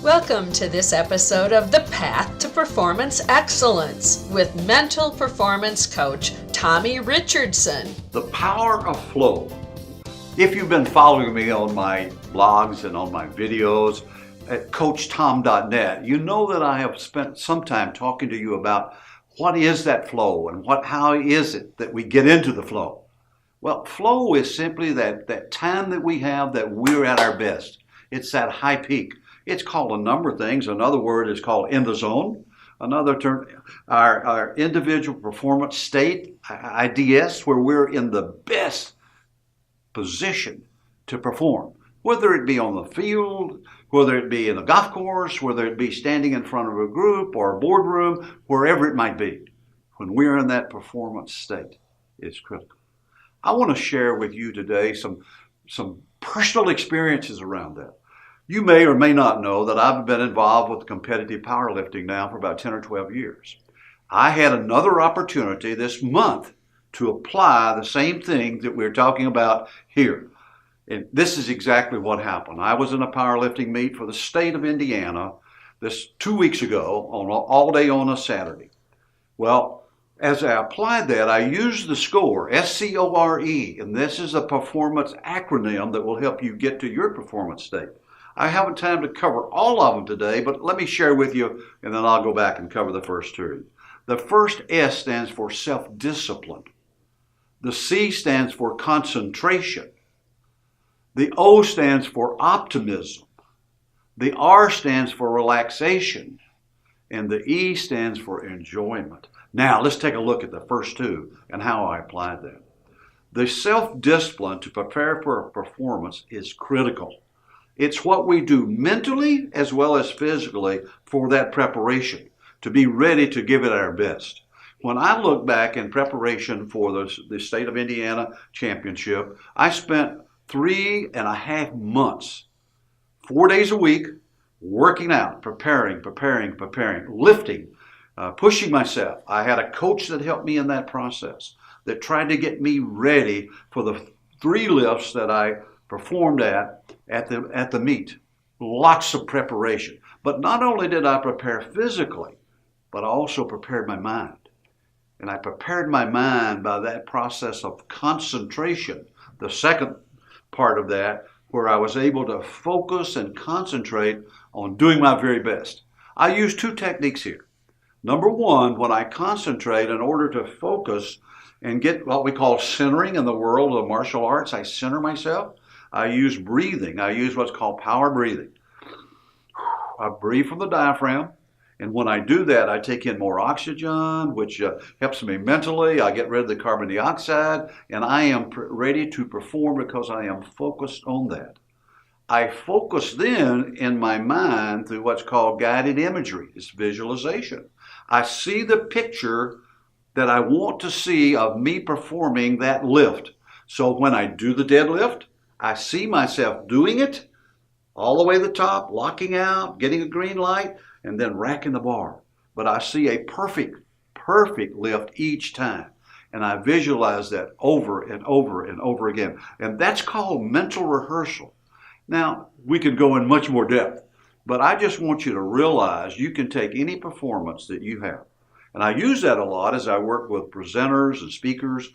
Welcome to this episode of The Path to Performance Excellence with mental performance coach Tommy Richardson. The power of flow. If you've been following me on my blogs and on my videos at coachtom.net, you know that I have spent some time talking to you about what is that flow and how is it that we get into the flow. Well, flow is simply that time that we have that we're at our best. It's that high peak. It's called a number of things. Another word is called in the zone. Another term, our individual performance state, IDS, where we're in the best position to perform. Whether it be on the field, whether it be in a golf course, whether it be standing in front of a group or a boardroom, wherever it might be. When we're in that performance state, it's critical. I want to share with you today some personal experiences around that. You may or may not know that I've been involved with competitive powerlifting now for about 10 or 12 years. I had another opportunity this month to apply the same thing that we're talking about here. And this is exactly what happened. I was in a powerlifting meet for the state of Indiana this 2 weeks ago, all day on a Saturday. Well, as I applied that, I used the SCORE, S-C-O-R-E, and this is a performance acronym that will help you get to your performance state. I haven't time to cover all of them today, but let me share with you, and then I'll go back and cover the first two. The first S stands for self-discipline. The C stands for concentration. The O stands for optimism. The R stands for relaxation. And the E stands for enjoyment. Now, let's take a look at the first two and how I applied that. The self-discipline to prepare for a performance is critical. It's what we do mentally as well as physically for that preparation, to be ready to give it our best. When I look back in preparation for the State of Indiana Championship, I spent 3.5 months, 4 days a week, working out, preparing, lifting, pushing myself. I had a coach that helped me in that process, that tried to get me ready for the 3 lifts that I performed at the meet. Lots of preparation. But not only did I prepare physically, but I also prepared my mind. And I prepared my mind by that process of concentration. The second part of that, where I was able to focus and concentrate on doing my very best. I use 2 techniques here. Number one, when I concentrate in order to focus and get what we call centering in the world of martial arts, I center myself. I use breathing. I use what's called power breathing. I breathe from the diaphragm, and when I do that, I take in more oxygen, which helps me mentally. I get rid of the carbon dioxide, and I am ready to perform because I am focused on that. I focus then in my mind through what's called guided imagery. It's visualization. I see the picture that I want to see of me performing that lift. So when I do the deadlift, I see myself doing it all the way to the top, locking out, getting a green light, and then racking the bar. But I see a perfect lift each time. And I visualize that over and over and over again. And that's called mental rehearsal. Now, we could go in much more depth, but I just want you to realize you can take any performance that you have. And I use that a lot as I work with presenters and speakers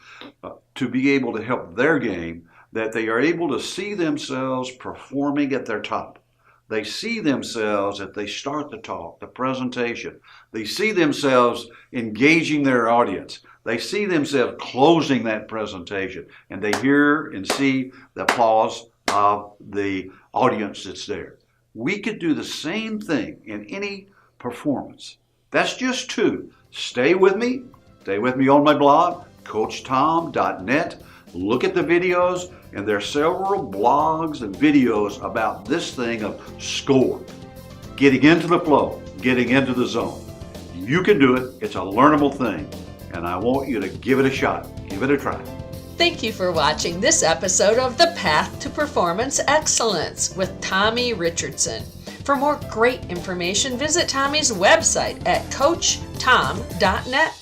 to be able to help their game, that they are able to see themselves performing at their top. They see themselves as they start the talk, the presentation. They see themselves engaging their audience. They see themselves closing that presentation, and they hear and see the applause of the audience that's there. We could do the same thing in any performance. That's just 2. Stay with me on my blog, coachtom.net. Look at the videos, and there are several blogs and videos about this thing of SCORE. Getting into the flow, getting into the zone. You can do it. It's a learnable thing, and I want you to give it a shot. Give it a try. Thank you for watching this episode of The Path to Performance Excellence with Tommy Richardson. For more great information, visit Tommy's website at coachtom.net.